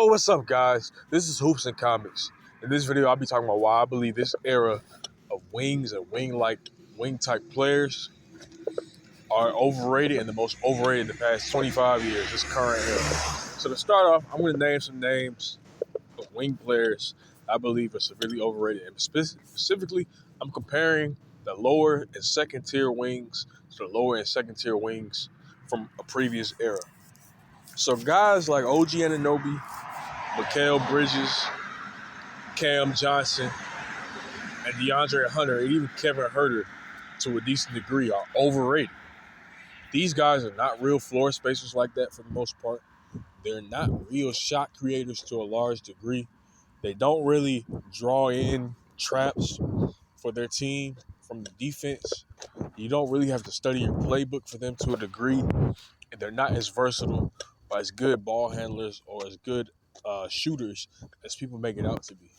What's up, guys? This is Hoops and Comics. In this video, I'll be talking about why I believe this era of wings and wing-type players are overrated and the most overrated in the past 25 years, this current era. So to start off, I'm going to name some names of wing players I believe are severely overrated. And specifically, I'm comparing the lower and second tier wings to the lower and second tier wings from a previous era. So guys like OG Anunoby, Mikal Bridges, Cam Johnson, and DeAndre Hunter, and even Kevin Huerter, to a decent degree, are overrated. These guys are not real floor spacers like that for the most part. They're not real shot creators to a large degree. They don't really draw in traps for their team from the defense. You don't really have to study your playbook for them to a degree. And they're not as versatile or as good ball handlers or as good shooters as people make it out to be.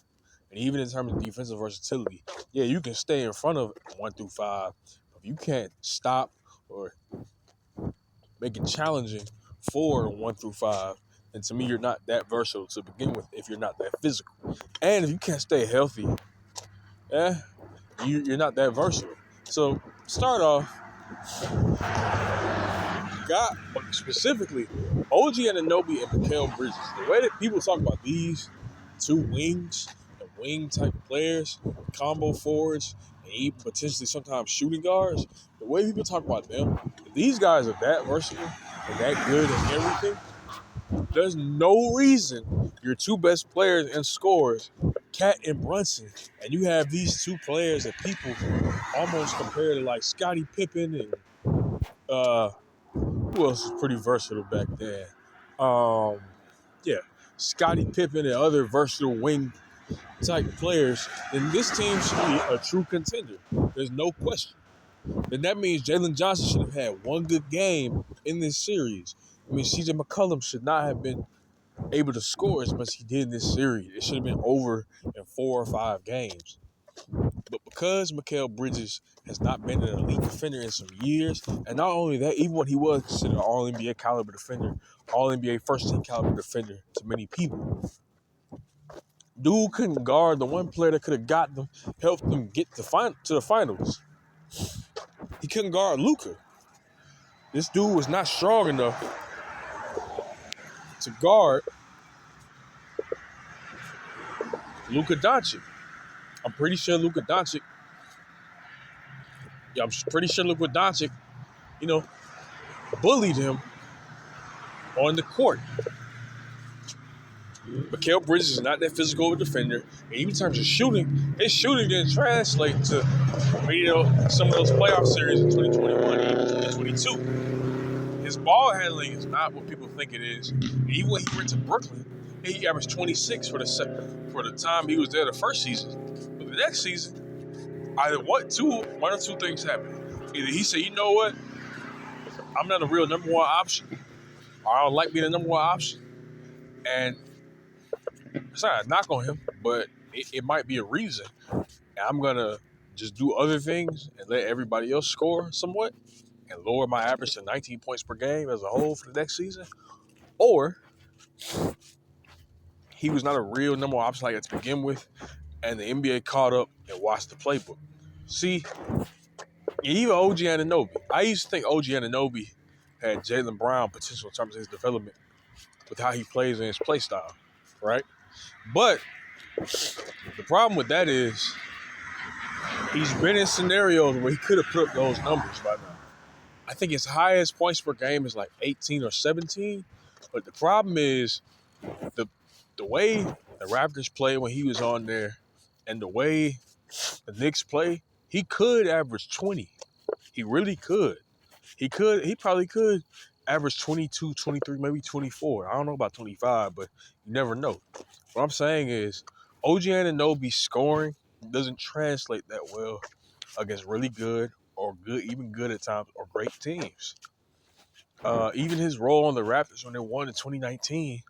And even in terms of defensive versatility, yeah, you can stay in front of 1 through 5. If you can't stop or make it challenging for 1 through 5, then to me, you're not that versatile to begin with if you're not that physical. And if you can't stay healthy, you're not that versatile. So start off, specifically, OG Anunoby and Mikal Bridges. The way that people talk about these two wings, the wing-type players, combo forwards, and even potentially sometimes shooting guards, the way people talk about them, if these guys are that versatile and that good at everything, there's no reason your two best players and scorers, Cat and Brunson, and you have these two players that people almost compare to like Scottie Pippen and who else was pretty versatile back then? Scottie Pippen and other versatile wing type players, then this team should be a true contender. There's no question. Then that means Jalen Johnson should have had one good game in this series. I mean, CJ McCollum should not have been able to score as much as he did in this series. It should have been over in 4 or 5 games. But because Mikal Bridges has not been an elite defender in some years, and not only that, even when he was considered an All-NBA caliber defender, All-NBA first-team caliber defender to many people, dude couldn't guard the one player that could have got them, helped them get to the finals. He couldn't guard Luka. This dude was not strong enough to guard Luka Doncic. I'm pretty sure Luka Doncic, bullied him on the court. Mikal Bridges is not that physical of a defender. And even in terms of shooting, his shooting didn't translate to, some of those playoff series in 2021 and 2022. His ball handling is not what people think it is. And even when he went to Brooklyn, he averaged 26 for the time he was there the first season. But the next season, one or two things happened. Either he said, you know what, I'm not a real number one option, or I don't like being a number one option. And it's not a knock on him, but it might be a reason. And I'm going to just do other things and let everybody else score somewhat and lower my average to 19 points per game as a whole for the next season. Or he was not a real number one option like that to begin with, and the NBA caught up and watched the playbook. See, even OG Anunoby. I used to think OG Anunoby had Jaylen Brown potential in terms of his development with how he plays and his play style, right? But the problem with that is he's been in scenarios where he could have put up those numbers by now. I think his highest points per game is like 18 or 17. But the problem is the way the Raptors play when he was on there and the way the Knicks play, he could average 20. He really could. He probably could average 22, 23, maybe 24. I don't know about 25, but you never know. What I'm saying is OG Anunoby scoring doesn't translate that well against really good or good, even good at times, or great teams. Even his role on the Raptors when they won in 2019,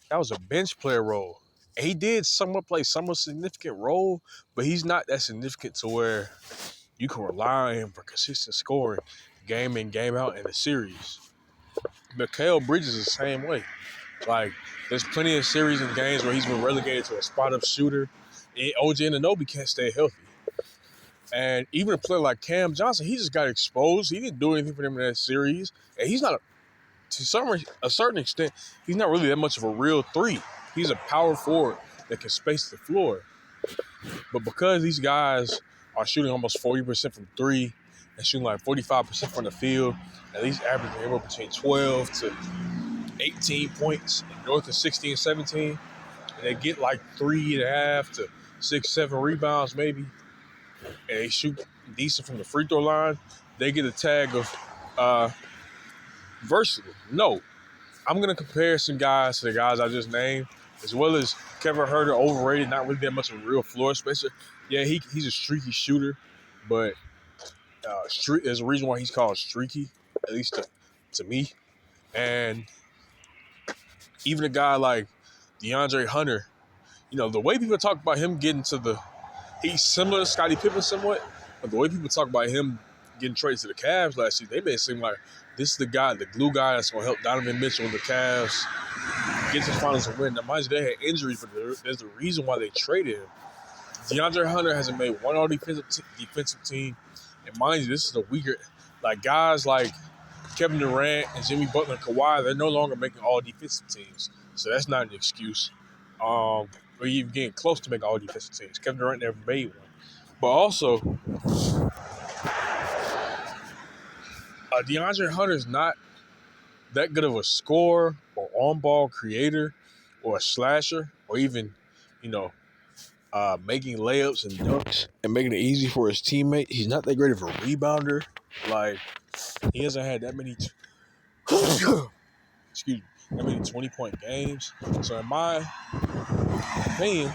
that was a bench player role. And he did somewhat play somewhat significant role, but he's not that significant to where you can rely on him for consistent scoring game in, game out in a series. Mikal Bridges is the same way. Like, there's plenty of series and games where he's been relegated to a spot-up shooter. And OG Anunoby can't stay healthy. And even a player like Cam Johnson, he just got exposed. He didn't do anything for them in that series. And he's not, to a certain extent, he's not really that much of a real three. He's a power forward that can space the floor. But because these guys are shooting almost 40% from three and shooting like 45% from the field, at least averaging anywhere between 12 to 18 points, north of 16, 17, and they get like 3.5 to 6, 7 rebounds maybe, and they shoot decent from the free throw line, they get a tag of versatile. No, I'm going to compare some guys to the guys I just named, as well as Kevin Huerter, overrated, not really that much of a real floor spacer. Yeah, he's a streaky shooter, but there's a reason why he's called streaky, at least to me. And even a guy like DeAndre Hunter, the way people talk about him getting to he's similar to Scottie Pippen somewhat, but the way people talk about him getting traded to the Cavs last year, they made it seem like this is the guy, the glue guy that's going to help Donovan Mitchell and the Cavs get to the finals and win. Now, mind you, they had injuries, but there's a reason why they traded him. DeAndre Hunter hasn't made one all-defensive team. And mind you, this is a weaker, like guys like Kevin Durant and Jimmy Butler and Kawhi, they're no longer making all-defensive teams. So that's not an excuse. Or even getting close to making all-defensive teams. Kevin Durant never made one. But also, DeAndre Hunter is not that good of a scorer or on-ball creator or a slasher or even, making layups and dunks and making it easy for his teammate. He's not that great of a rebounder. Like, he hasn't had that many, that many 20-point games. So in my opinion,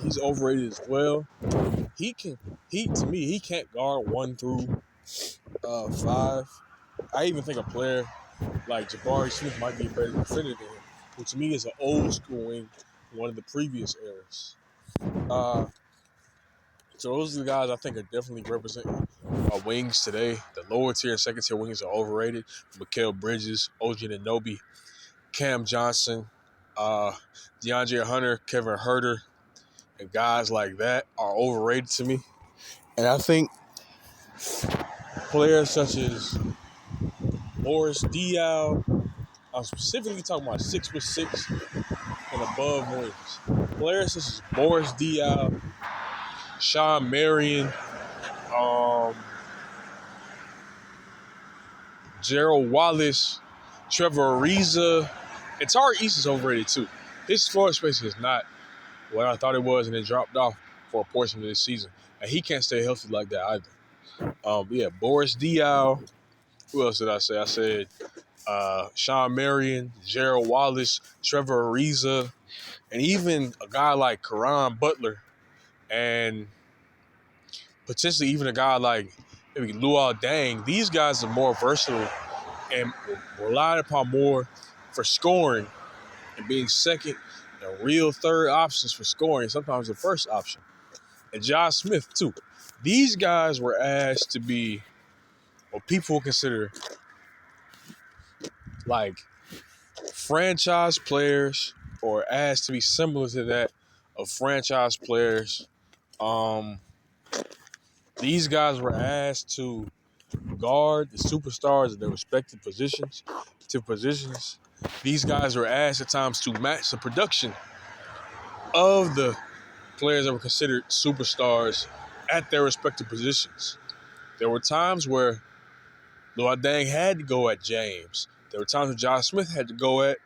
he's overrated as well. He can't guard 1 through 5. I even think a player like Jabari Smith might be a better defender than him, who to me is an old school wing, one of the previous eras. So those are the guys I think are definitely representing wings today. The lower tier and second tier wings are overrated. Mikal Bridges, OG Anunoby, Cam Johnson, DeAndre Hunter, Kevin Huerter, and guys like that are overrated to me. And I think players such as Boris Diaw, I'm specifically talking about 6'6" and above wings. Players such as Boris Diaw, Sean Marion, Gerald Wallace, Trevor Ariza, and Tari East is overrated too. His floor space is not what I thought it was, and it dropped off for a portion of this season. And he can't stay healthy like that either. Boris Diaw. Who else did I say? I said Sean Marion, Gerald Wallace, Trevor Ariza, and even a guy like Caron Butler, and potentially even a guy like maybe Luol Deng. These guys are more versatile and relied upon more for scoring and being second and real third options for scoring, sometimes the first option. And Josh Smith, too. These guys were asked to be what people consider like franchise players, or asked to be similar to that of franchise players. These guys were asked to guard the superstars in their respective positions. These guys were asked at times to match the production of the players that were considered superstars at their respective positions. There were times where Luol Deng had to go at James. There were times when Josh Smith had to go at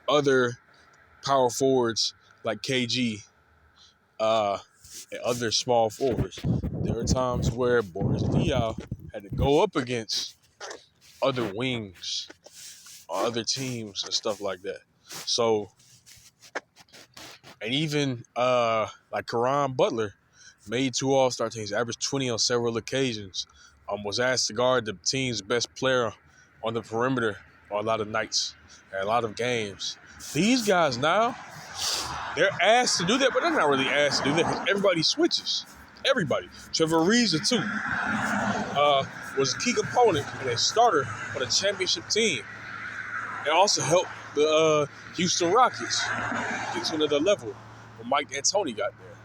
other power forwards like KG and other small forwards. There were times where Boris Diaw had to go up against other wings or other teams and stuff like that. So, and even like Caron Butler made 2 All-Star teams, averaged 20 on several occasions, was asked to guard the team's best player on the perimeter on a lot of nights and a lot of games. These guys now, they're asked to do that, but they're not really asked to do that because everybody switches. Everybody. Trevor Ariza, too, was a key component and a starter on a championship team. and also helped the Houston Rockets get to another level when Mike D'Antoni got there.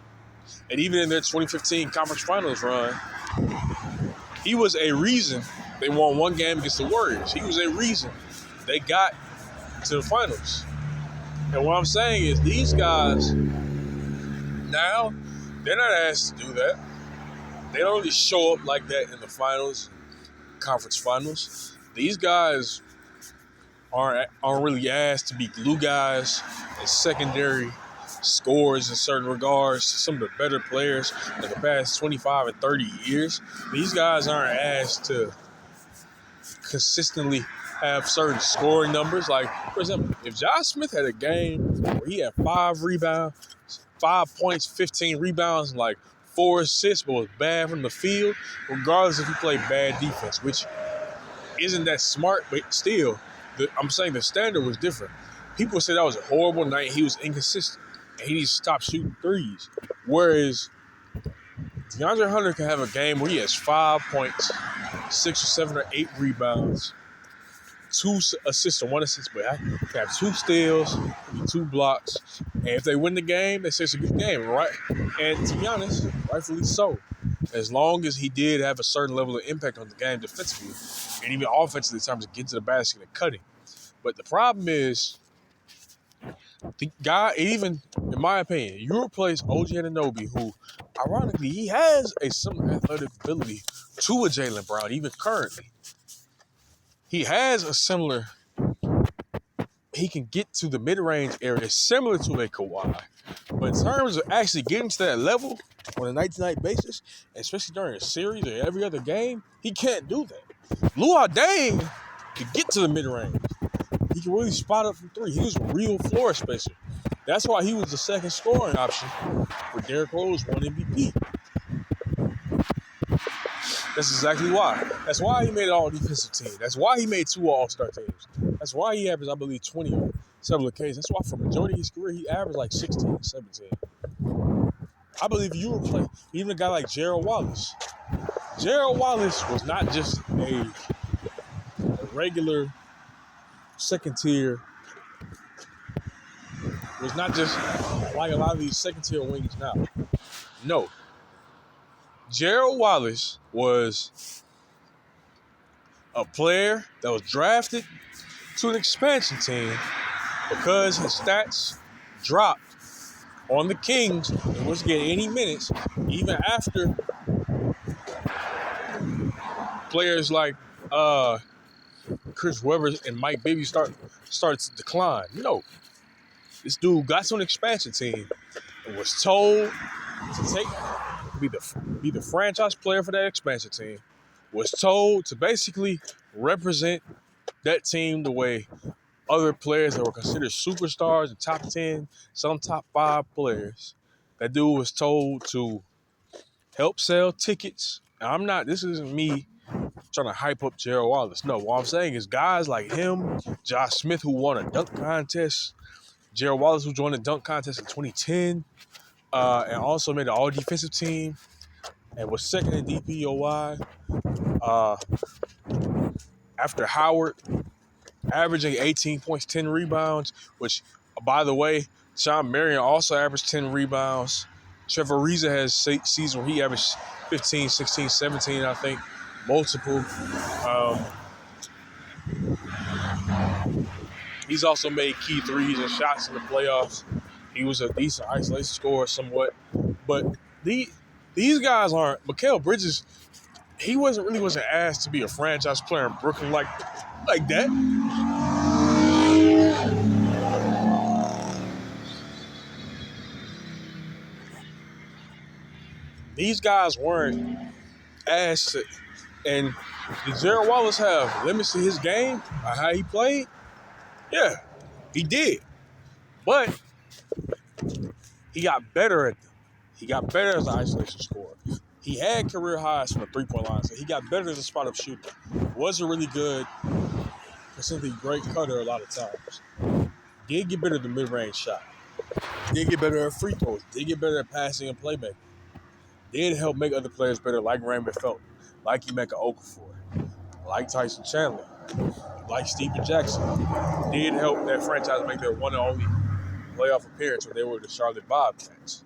And even in their 2015 conference finals run, he was a reason they won one game against the Warriors. He was a reason they got to the finals. And what I'm saying is these guys, now, they're not asked to do that. They don't really show up like that in the finals, conference finals. These guys aren't really asked to be glue guys and secondary scorers in certain regards. Some of the better players in the past 25 and 30 years. These guys aren't asked to consistently have certain scoring numbers. Like, for example, if Josh Smith had a game where he had 5 rebounds, 5 points, 15 rebounds, and like 4 assists, but was bad from the field, regardless if he played bad defense, which isn't that smart, but still, I'm saying the standard was different. People said that was a horrible night. He was inconsistent, and he needs to stop shooting threes. Whereas DeAndre Hunter can have a game where he has 5 points, 6 or 7 or 8 rebounds, 2 assists or 1 assist, but he can have 2 steals, 2 blocks, and if they win the game, they say it's a good game, right? And to be honest, rightfully so. As long as he did have a certain level of impact on the game defensively, and even offensively in terms of getting to the basket and cutting. But the problem is, the guy, even in my opinion, you replace OG Anunoby, who, ironically, he has a similar athletic ability to a Jaylen Brown, even currently. He has a similar, he can get to the mid-range area similar to a Kawhi. But in terms of actually getting to that level on a night-to-night basis, especially during a series or every other game, he can't do that. Luol Deng can get to the mid-range. He can really spot up from 3. He was a real floor spacer. That's why he was the second scoring option for Derrick Rose won MVP. That's exactly why. That's why he made an all-defensive team. That's why he made 2 all-star teams. That's why he averaged, I believe, 20 on several occasions. That's why for the majority of his career, he averaged like 16, 17. I believe you were playing even a guy like Gerald Wallace. Gerald Wallace was not just a regular second tier, was not just like a lot of these second tier wings now. No. Gerald Wallace was a player that was drafted to an expansion team because his stats dropped on the Kings and wasn't getting any minutes, even after players like Chris Webber and Mike Bibby started to decline. No. This dude got to an expansion team and was told to be the franchise player for that expansion team, was told to basically represent that team the way other players that were considered superstars and top 10, some top 5 players. That dude was told to help sell tickets. And this isn't me trying to hype up Gerald Wallace. No, what I'm saying is guys like him, Josh Smith, who won a dunk contest, Gerald Wallace, who joined the dunk contest in 2010, and also made an all-defensive team and was second in DPOY. After Howard, averaging 18 points, 10 rebounds, which, by the way, Sean Marion also averaged 10 rebounds. Trevor Ariza has season where he averaged 15, 16, 17, I think, multiple. He's also made key threes and shots in the playoffs. He was a decent isolation scorer somewhat. But these guys aren't. Mikal Bridges, he wasn't asked to be a franchise player in Brooklyn like that. These guys weren't asked to. And did Gerald Wallace have limits to his game or how he played? Yeah, he did. But he got better at them. He got better as an isolation scorer. He had career highs from the three-point line, so he got better as a spot-up shooter. Wasn't really good, simply great cutter a lot of times. Did get better at the mid-range shot. Did get better at free throws. Did get better at passing and playmaking. Did help make other players better, like Raymond Felton, like Emeka Okafor, like Tyson Chandler. like Steven Jackson, did help that franchise make their one and only playoff appearance when they were the Charlotte Bobcats.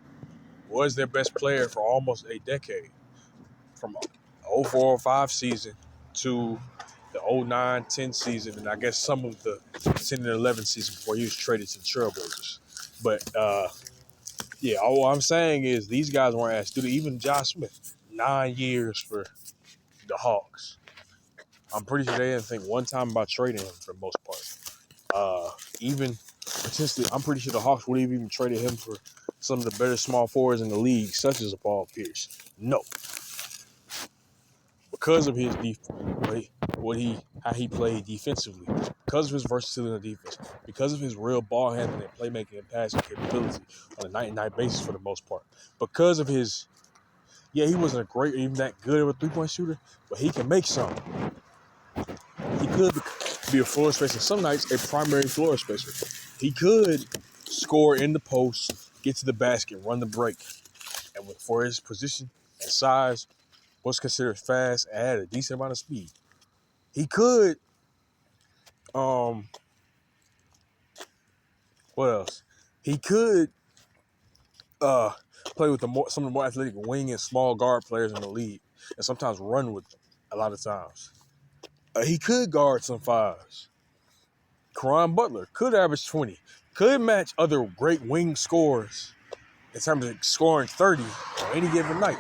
Was their best player for almost a decade, from 04-05 season to the 09-10 season, and I guess some of the 10 and 11 season before he was traded to the Trailblazers. But yeah, all I'm saying is these guys weren't as student. Even Josh Smith, 9 years for the Hawks. I'm pretty sure they didn't think one time about trading him for the most part. Even potentially, I'm pretty sure the Hawks would have even traded him for some of the better small forwards in the league, such as Paul Pierce. No, because of his how he played defensively, because of his versatility in the defense, because of his real ball handling and playmaking and passing capability on a night-to-night basis for the most part, because of his, he wasn't even that good of a three-point shooter, but he can make some. He could be a floor spacer. Some nights, a primary floor spacer. He could score in the post, get to the basket, run the break, and for his position and size, was considered fast and had a decent amount of speed. He could, what else? He could play with some of the more athletic wing and small guard players in the league, and sometimes run with them a lot of times. He could guard some fives. Caron Butler could average 20, could match other great wing scorers in terms of scoring 30 on any given night.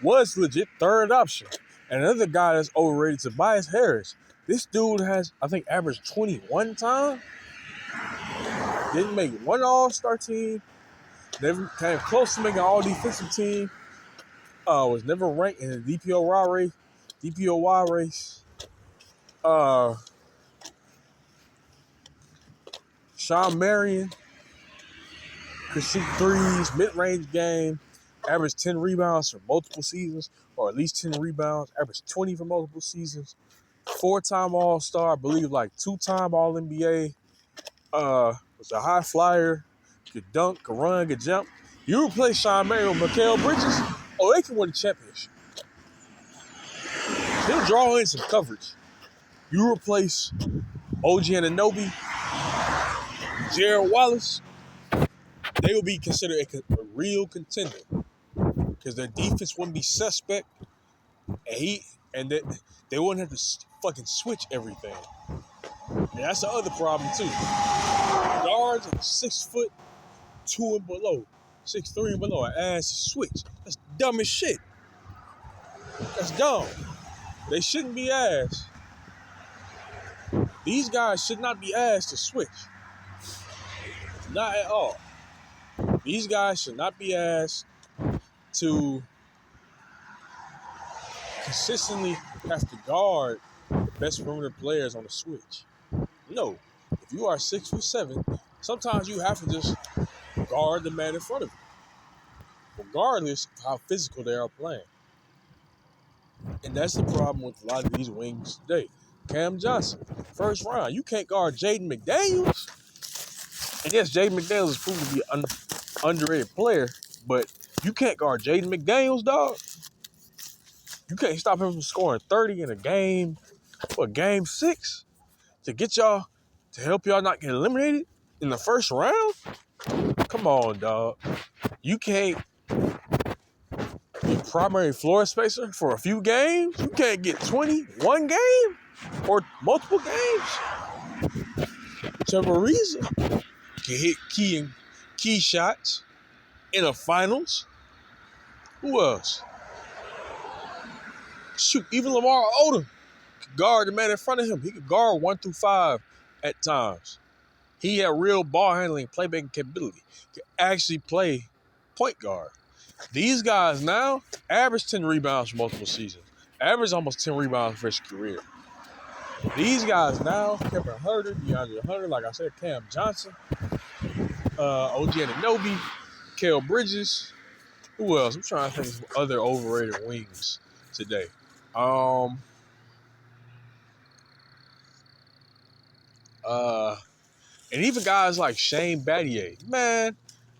Was legit third option. And another guy that's overrated, Tobias Harris. This dude has, I think, averaged 21 times. Didn't make one All-Star team. Never came close to making an All-Defensive team. Was never ranked in the DPOY race. Sean Marion could shoot threes, mid-range game, averaged 10 rebounds for multiple seasons, or at least 10 rebounds, averaged 20 for multiple seasons, 4-time All-Star, I believe like 2-time All-NBA, was a high flyer, could dunk, could run, could jump. You replace Sean Marion with Mikal Bridges, they can win a championship. He'll draw in some coverage. You replace OG Anunoby, Jared Wallace, they will be considered a real contender because their defense wouldn't be suspect, and they wouldn't have to fucking switch everything. And that's the other problem too. Guards are 6 foot 2 and below, 6'3" and below, an ass switch. That's dumb as shit. That's dumb. They shouldn't be asked. These guys should not be asked to switch. Not at all. These guys should not be asked to consistently have to guard the best perimeter players on the switch. No. If you are 6'7", sometimes you have to just guard the man in front of you, regardless of how physical they are playing. And that's the problem with a lot of these wings today. Cam Johnson, first round. You can't guard Jaden McDaniels. And yes, Jaden McDaniels is proven to be an underrated player, but you can't guard Jaden McDaniels, dog. You can't stop him from scoring 30 in a game, game 6, to help y'all not get eliminated in the first round? Come on, dog. You can't be primary floor spacer for a few games? You can't get 20 one game or multiple games? Whichever reason. You can hit key shots in the finals. Who else? Shoot, even Lamar Odom could guard the man in front of him. He could guard 1 through 5 at times. He had real ball handling, playmaking capability. Could actually play point guard. These guys now average 10 rebounds for multiple seasons. Average almost 10 rebounds for his career. These guys now, Kevin Huerter, DeAndre Hunter, like I said, Cam Johnson, OG Anunoby, Mikal Bridges. Who else? I'm trying to think of other overrated wings today. And even guys like Shane Battier. Man,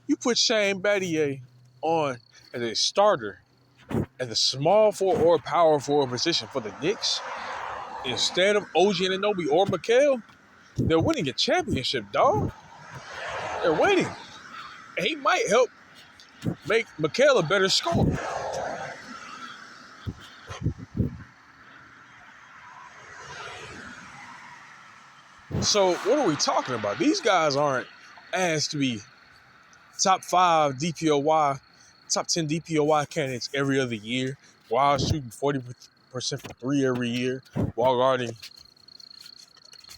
you put Shane Battier on as a starter at the small forward or power forward position for the Knicks, instead of OG Anunoby or Mikal, they're winning a championship, dog. They're winning. And he might help make Mikal a better scorer. So what are we talking about? These guys aren't asked to be top 5 DPOY, top 10 DPOY candidates every other year, while shooting 40% from 3 every year, while guarding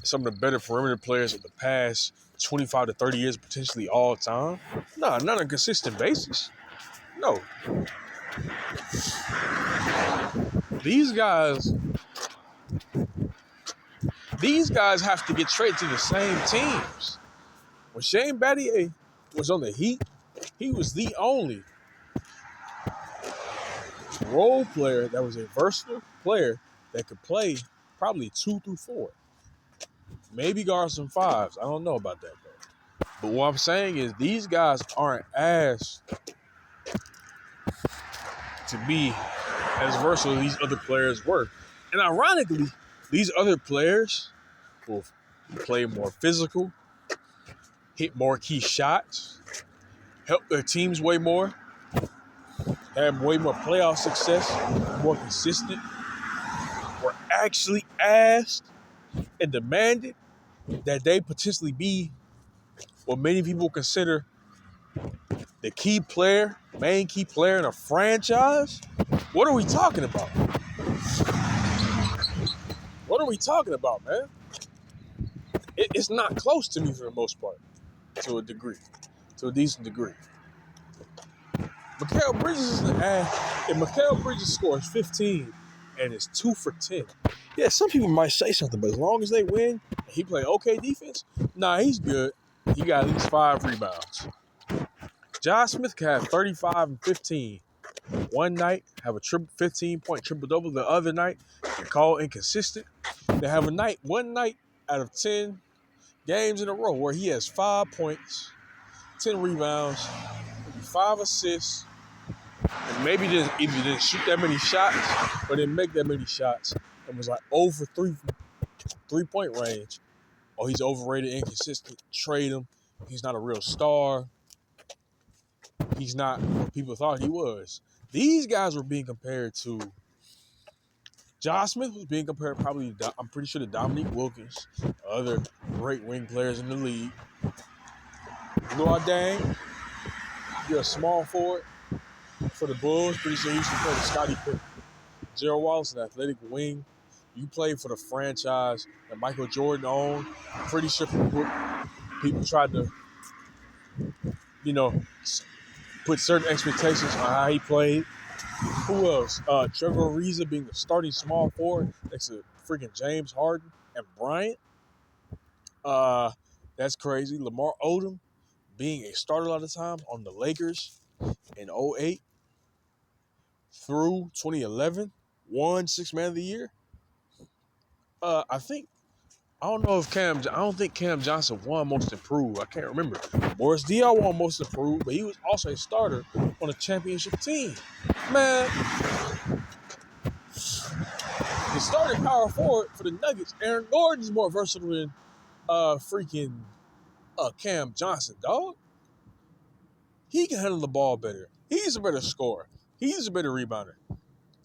some of the better perimeter players of the past 25 to 30 years, potentially all time. No, not on a consistent basis. No. These guys have to get traded to the same teams. When Shane Battier was on the Heat, he was the only role player that was a versatile player that could play probably 2 through 4. Maybe guard some 5s. I don't know about that, though. But what I'm saying is these guys aren't asked to be as versatile as these other players were. And ironically, these other players will play more physical, hit more key shots, help their teams way more, have way more playoff success, more consistent, were actually asked and demanded that they potentially be what many people consider the key player, main key player in a franchise. What are we talking about? What are we talking about, man? It's not close to me for the most part, to a degree, to a decent degree. Mikal Bridges is an ass. If Mikal Bridges scores 15 and is 2 for 10, yeah, some people might say something, but as long as they win, and he play okay defense, nah, he's good. He got at least 5 rebounds. Josh Smith can have 35 and 15. One night, have a 15-point triple-double. The other night, they call inconsistent. They have one night out of 10 games in a row where he has 5 points, 10 rebounds, 5 assists, and maybe either didn't shoot that many shots or didn't make that many shots and was like over 3-point range. Oh, he's overrated, inconsistent. Trade him. He's not a real star. He's not what people thought he was. These guys were being compared to. Josh Smith was being compared probably, I'm pretty sure, to Dominique Wilkins, other great wing players in the league. Luol Deng, you're a small forward for the Bulls. Pretty sure you should play with Scottie Pippen. Gerald Wallace, an athletic wing. You played for the franchise that Michael Jordan owned. Pretty sure people tried to, put certain expectations on how he played. Who else? Trevor Ariza being the starting small forward next to freaking James Harden and Bryant. That's crazy. Lamar Odom being a starter a lot of the time on the Lakers in 2008 through 2011. Won 6th Man of the Year. I don't think Cam Johnson won Most Improved. I can't remember. Boris Diaw won Most Improved, but he was also a starter on a championship team. Man, the starting power forward for the Nuggets, Aaron Gordon's more versatile than Cam Johnson, dog. He can handle the ball better. He's a better scorer. He's a better rebounder.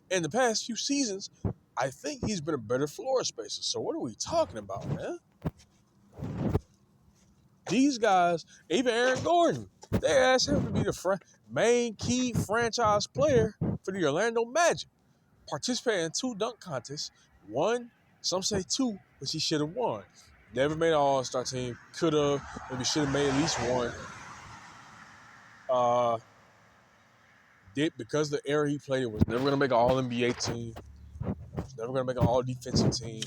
In the past few seasons, I think he's been a better floor spacer. So what are we talking about, man? These guys, even Aaron Gordon, they asked him to be the main key franchise player for the Orlando Magic. Participated in 2 dunk contests. 1, some say 2, which he should have won. Never made an All-Star team. Could have, maybe should have made at least 1. Because the era he played in was never going to make an All-NBA team. Was never going to make an All-Defensive team.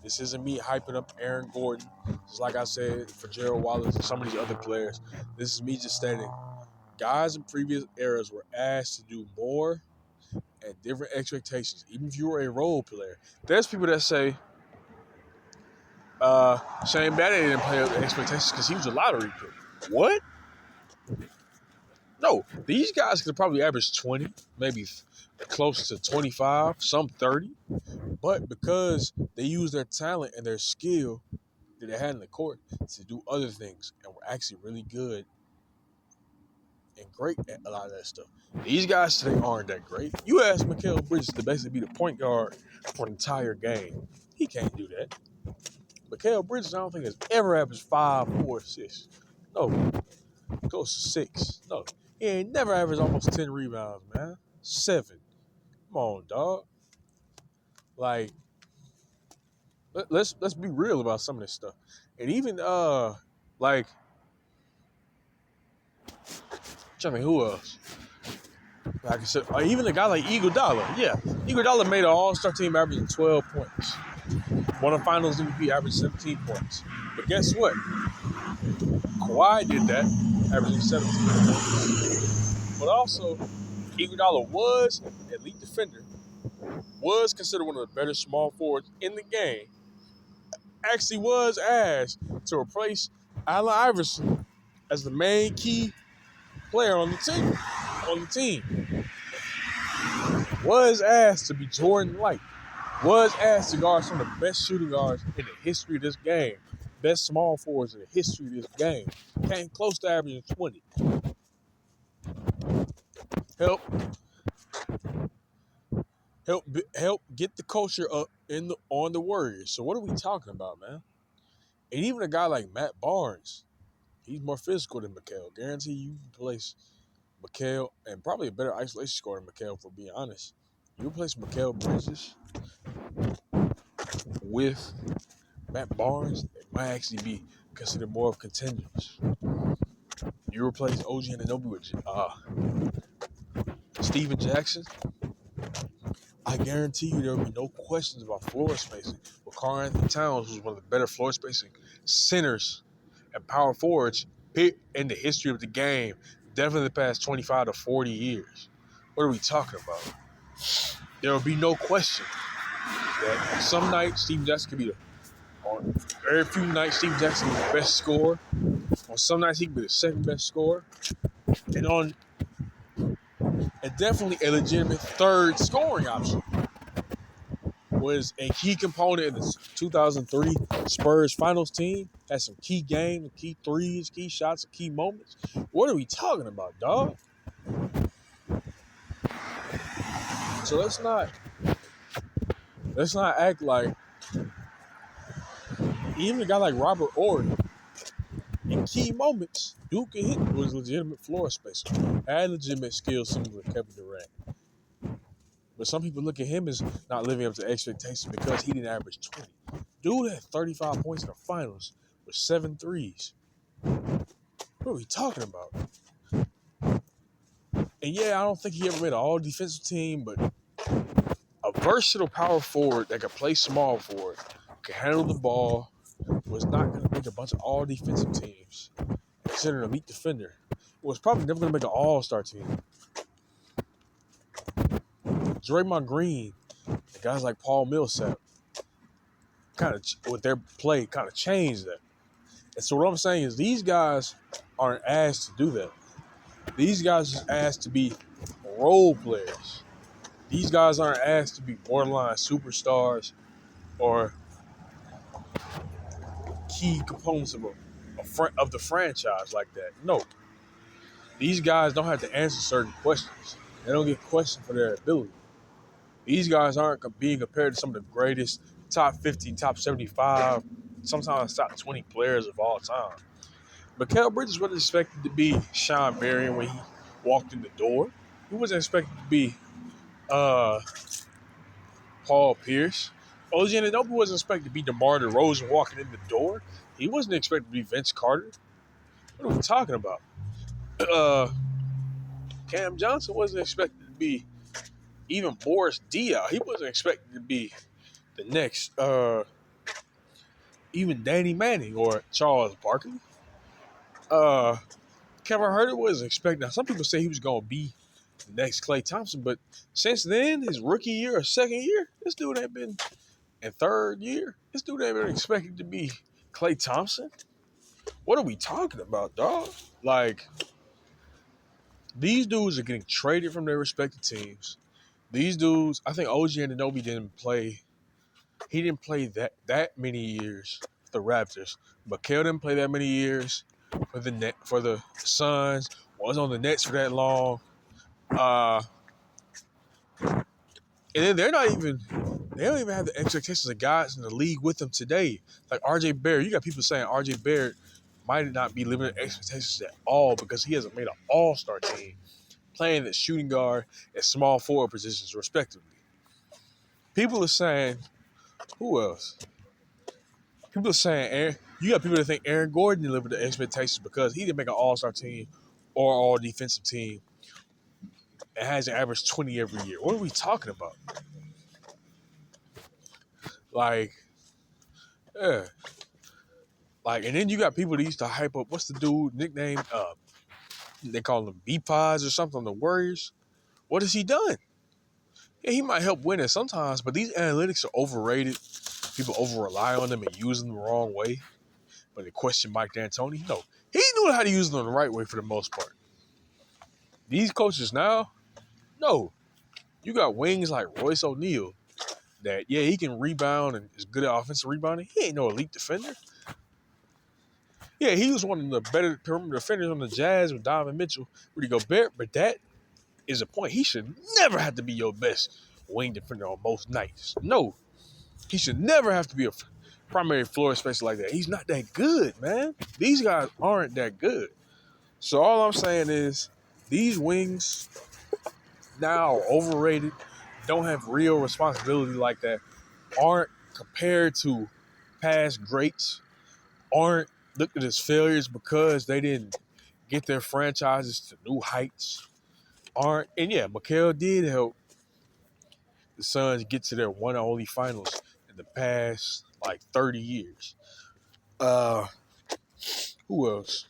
This isn't me hyping up Aaron Gordon, just like I said for Gerald Wallace and some of these other players. This is me just stating, guys in previous eras were asked to do more and different expectations, even if you were a role player. There's people that say Shane Battier didn't play up to expectations because he was a lottery pick. What? No, these guys could probably average 20, maybe close to 25, some 30. But because they use their talent and their skill that they had in the court to do other things and were actually really good and great at a lot of that stuff. These guys today aren't that great. You ask Mikal Bridges to basically be the point guard for an entire game. He can't do that. Mikal Bridges, I don't think, has ever averaged 5, 4 assists. No, close to 6. No, he ain't never averaged almost 10 rebounds, man. 7. Come on, dog. Like, let's be real about some of this stuff. And even like, tell me who else? Like I said, even a guy like Iguodala. Yeah, Iguodala made an All-Star team averaging 12 points. Won a Finals MVP, averaged 17 points. But guess what? Kawhi did that, averaging 17 points. But also, Iguodala was an elite defender, was considered one of the better small forwards in the game. Actually was asked to replace Allen Iverson as the main key player on the team. Was asked to be Jordan Light. Was asked to guard some of the best shooting guards in the history of this game. Best small forwards in the history of this game. Came close to averaging 20. Help get the culture up on the Warriors. So what are we talking about, man? And even a guy like Matt Barnes, he's more physical than Mikal. Guarantee you can place Mikal, and probably a better isolation scorer than Mikal, for being honest. You replace Mikal Bridges with Matt Barnes, it might actually be considered more of contenders. You replace OG Anunoby with Steven Jackson, I guarantee you there will be no questions about floor spacing. With Karl Anthony Towns, who's one of the better floor spacing centers and power forwards in the history of the game, definitely the past 25 to 40 years. What are we talking about? There will be no question that some nights Steve Jackson could be on very few nights Steve Jackson is the best scorer. On some nights he could be the second best scorer. And definitely a legitimate third scoring option. Was a key component in the 2003 Spurs finals team. Had some key games, key threes, key shots, key moments. What are we talking about, dog? So let's not act like even a guy like Robert Horry in key moments, Duke and hit was legitimate floor spacer. Had legitimate skills similar to Kevin Durant. But some people look at him as not living up to expectations because he didn't average 20. Dude had 35 points in the finals with 7 threes. What are we talking about? And yeah, I don't think he ever made an all-defensive team, but a versatile power forward that could play small forward, could handle the ball, was not going to make a bunch of all-defensive teams. Considered an elite defender, was probably never going to make an all-star team. Draymond Green, and guys like Paul Millsap, kind of with their play, kind of changed that. And so what I'm saying is these guys aren't asked to do that. These guys are asked to be role players. These guys aren't asked to be borderline superstars or key components of the franchise like that. No. These guys don't have to answer certain questions. They don't get questioned for their ability. These guys aren't being compared to some of the greatest top 50, top 75, sometimes top 20 players of all time. Mikal Bridges wasn't expected to be Sean Marion when he walked in the door. He wasn't expected to be Paul Pierce. OG Anunoby wasn't expected to be DeMar DeRozan walking in the door. He wasn't expected to be Vince Carter. What are we talking about? Cam Johnson wasn't expected to be even Boris Diaw. He wasn't expected to be the next even Danny Manning or Charles Barkley. Kevin Huerter wasn't expected. Now, some people say he was going to be the next Klay Thompson, but since then, his rookie year or second year, this dude ain't been, and third year, this dude ain't been expected to be Klay Thompson. What are we talking about, dog? Like, These dudes are getting traded from their respective teams. These dudes, I think OG Anunoby didn't play. He didn't play that many years for the Raptors. But Kel didn't play that many years for the Suns. Was on the Nets for that long. Uh, and then they don't even have the expectations of guys in the league with them today. Like RJ Barrett, you got people saying RJ Barrett might not be living the expectations at all because he hasn't made an all-star team playing at shooting guard and small forward positions respectively. People are saying, who else? People are saying, you got people that think Aaron Gordon delivered the expectations because he didn't make an all-star team or all defensive team and hasn't averaged 20 every year. What are we talking about? Like, yeah. Like, and then you got people that used to hype up, what's the dude nickname? They call him B-Pods or something on the Warriors. What has he done? Yeah, he might help win it sometimes, but these analytics are overrated. People over-rely on them and use them the wrong way. But they question Mike D'Antoni. No, he knew how to use them the right way for the most part. These coaches now, no. You got wings like Royce O'Neal that, yeah, he can rebound and is good at offensive rebounding. He ain't no elite defender. Yeah, he was one of the better perimeter defenders on the Jazz with Donovan Mitchell, Rudy Gobert, but that is a point. He should never have to be your best wing defender on most nights. No, he should never have to be a primary floor spacer like that. He's not that good, man. These guys aren't that good. So all I'm saying is these wings now are overrated, don't have real responsibility like that, aren't compared to past greats, aren't looked at as failures because they didn't get their franchises to new heights, aren't, and yeah, Mikal did help the Suns get to their one and only finals in the past like 30 years. Uh, who else?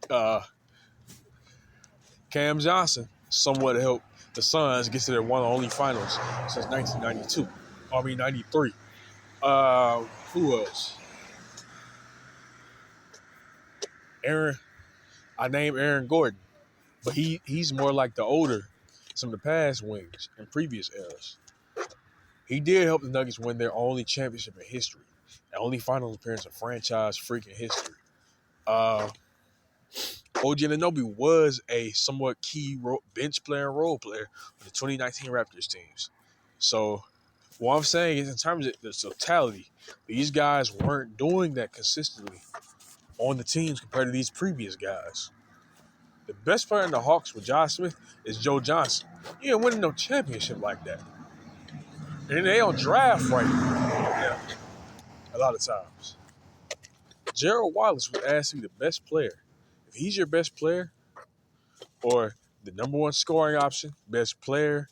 Uh, Cam Johnson somewhat helped the Suns get to their one and only finals since 1992. I mean 93. Who else? Aaron. I named Aaron Gordon, but he's more like the older, some of the past wings in previous eras. He did help the Nuggets win their only championship in history, the only finals appearance in franchise freaking history. OG Anunoby was a somewhat key bench player and role player for the 2019 Raptors teams. So what I'm saying is in terms of the totality, these guys weren't doing that consistently on the teams compared to these previous guys. The best player in the Hawks with Josh Smith is Joe Johnson. You ain't winning no championship like that. And they don't draft right now, a lot of times. Gerald Wallace was asked to be the best player. If he's your best player or the number one scoring option, best player,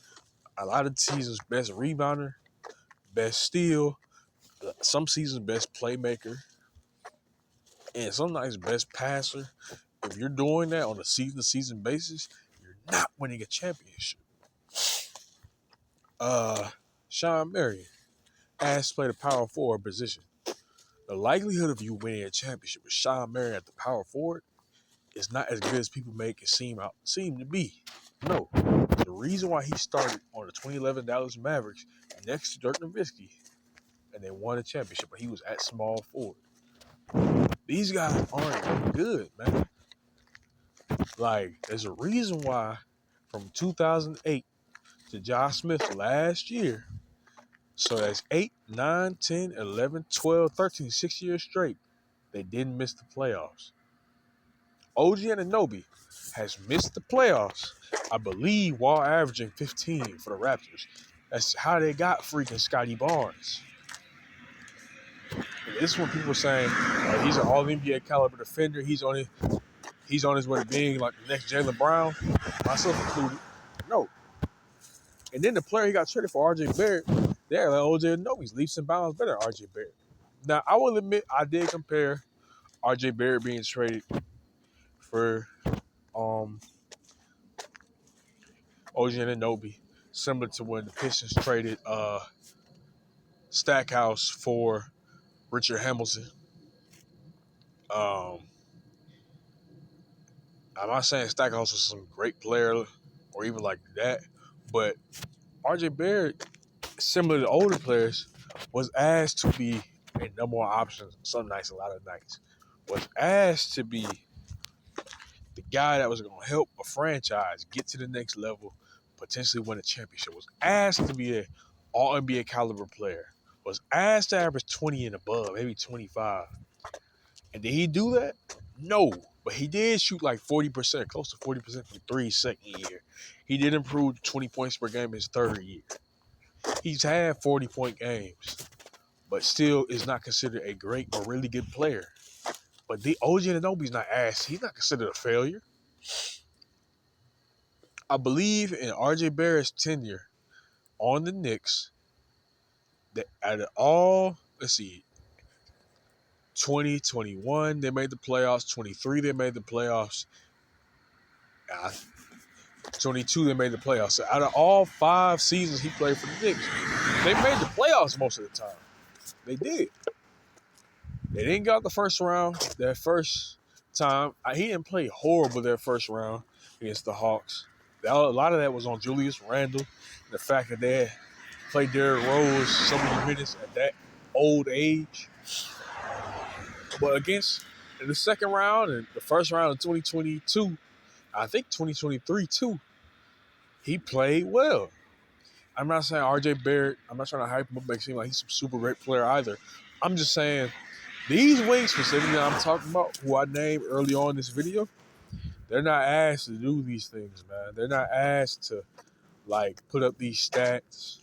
a lot of seasons best rebounder, best steal, some seasons best playmaker, and sometimes best passer. If you're doing that on a season-to-season basis, you're not winning a championship. Sean Marion asked to play the power forward position. The likelihood of you winning a championship with Sean Marion at the power forward is not as good as people make it seem to be. No. The reason why he started on the 2011 Dallas Mavericks next to Dirk Nowitzki and they won a championship, but he was at small forward. These guys aren't good, man. Like, there's a reason why from 2008 to Josh Smith last year, so that's 8, 9, 10, 11, 12, 13, 6 years straight, they didn't miss the playoffs. OG Anunoby has missed the playoffs, I believe, while averaging 15 for the Raptors. That's how they got freaking Scotty Barnes. And this is when people are saying he's an all-NBA caliber defender. He's on his way to being like the next Jaylen Brown, myself included. No. And then the player he got traded for, RJ Barrett, they're like OJ Anunoby's leaps and bounds better than RJ Barrett. Now, I will admit I did compare RJ Barrett being traded for OG Anunoby, similar to when the Pistons traded Stackhouse for Richard Hamilton. I'm not saying Stackhouse was some great player or even like that, but RJ Barrett, similar to older players, was asked to be a number one option some nights, a lot of nights. Was asked to be the guy that was going to help a franchise get to the next level, potentially win a championship. Was asked to be an All NBA caliber player. Was asked to average 20 and above, maybe 25. And did he do that? No, but he did shoot like 40%, close to 40% from three second year. He did improve 20 points per game his third year. He's had 40-point games, but still is not considered a great or really good player. But the OG Anunoby's not asked. He's not considered a failure. I believe in RJ Barrett's tenure on the Knicks that out of all, let's see, 2021 they made the playoffs, 23 they made the playoffs, 22 they made the playoffs. So out of all 5 seasons he played for the Knicks, they made the playoffs most of the time. They did. They didn't get out the first round that first time. He didn't play horrible that first round against the Hawks. A lot of that was on Julius Randle. The fact that they played Derrick Rose so many minutes at that old age. But against in the second round and the first round of 2022, I think 2023 too, he played well. I'm not saying RJ Barrett, I'm not trying to hype him up, make it seem like he's some super great player either. I'm just saying these wings specifically that I'm talking about, who I named early on in this video, they're not asked to do these things, man. They're not asked to like put up these stats.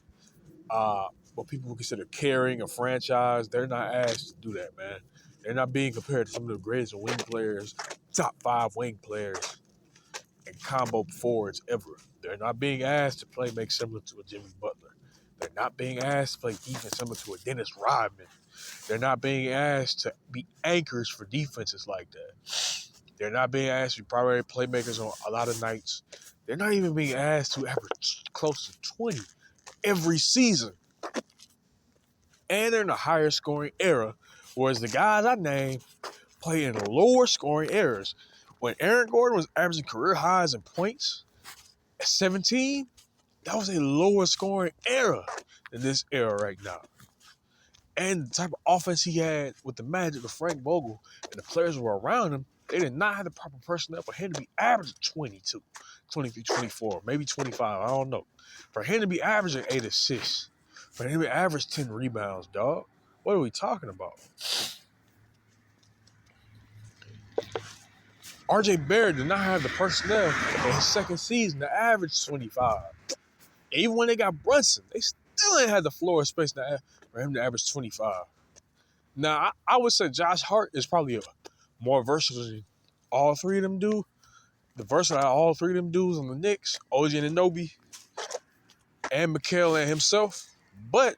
What people would consider carrying a franchise, they're not asked to do that, man. They're not being compared to some of the greatest wing players, top 5 wing players, and combo forwards ever. They're not being asked to play make similar to a Jimmy Butler. They're not being asked to play defense similar to a Dennis Rodman. They're not being asked to be anchors for defenses like that. They're not being asked to be primary playmakers on a lot of nights. They're not even being asked to average close to 20 every season. And they're in a higher scoring era, whereas the guys I named play in lower scoring eras. When Aaron Gordon was averaging career highs in points at 17, that was a lower scoring era than this era right now. And the type of offense he had with the Magic, with Frank Vogel, and the players who were around him, they did not have the proper personnel for him to be averaging 22, 23, 24, maybe 25, I don't know. For him to be averaging 8 assists, for him to average 10 rebounds, dog. What are we talking about? RJ Barrett did not have the personnel in his second season to average 25. Even when they got Brunson, they still ain't had the floor space for him to average 25. Now, I would say Josh Hart is probably more versatile than all 3 of them do. The versatile all 3 of them dudes on the Knicks, OG Anunoby, and Mikal and himself. But,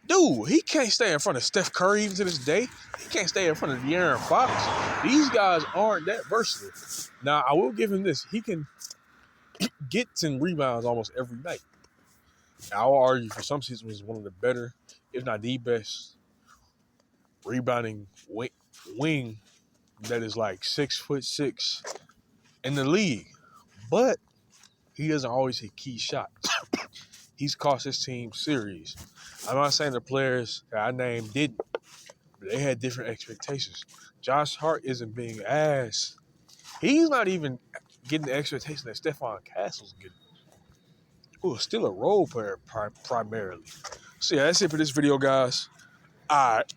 dude, he can't stay in front of Steph Curry even to this day. He can't stay in front of De'Aaron Fox. These guys aren't that versatile. Now, I will give him this. He can get 10 rebounds almost every night. Now, I will argue for some seasons he's one of the better, if not the best, rebounding wing that is like 6'6" in the league. But he doesn't always hit key shots. He's cost his team series. I'm not saying the players that I named didn't, but they had different expectations. Josh Hart isn't being asked. He's not even getting the expectation that Stephon Castle's getting, who is still a role player primarily. So yeah, that's it for this video, guys. All right.